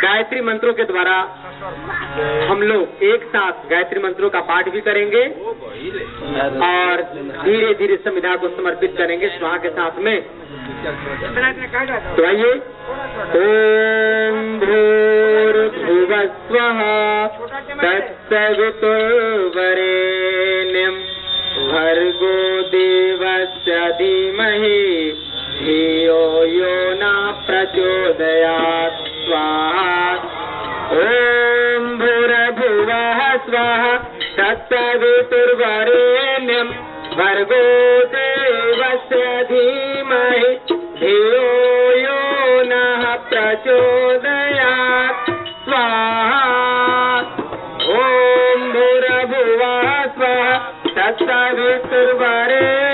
गायत्री मंत्रों के द्वारा हम लोग एक साथ गायत्री मंत्रों का पाठ भी करेंगे और धीरे धीरे संविधा को समर्पित करेंगे स्वाहा के साथ में। तो आइए, ओम भूर्भुवः स्वः तत्सवितुर्वरेण्यं भर्गो देवस्य धीमहि धियो यो न प्रचोदयात् स्वाहा। ओम भूर्भुवः स्वः तत्सवितुर्वरेण्यं भर्गो देवस्य धीमहि धियो यो नः प्रचोदयात् स्वाहा। ओम भूर्भुवः स्वः तत्सवितुर्वरेण्यं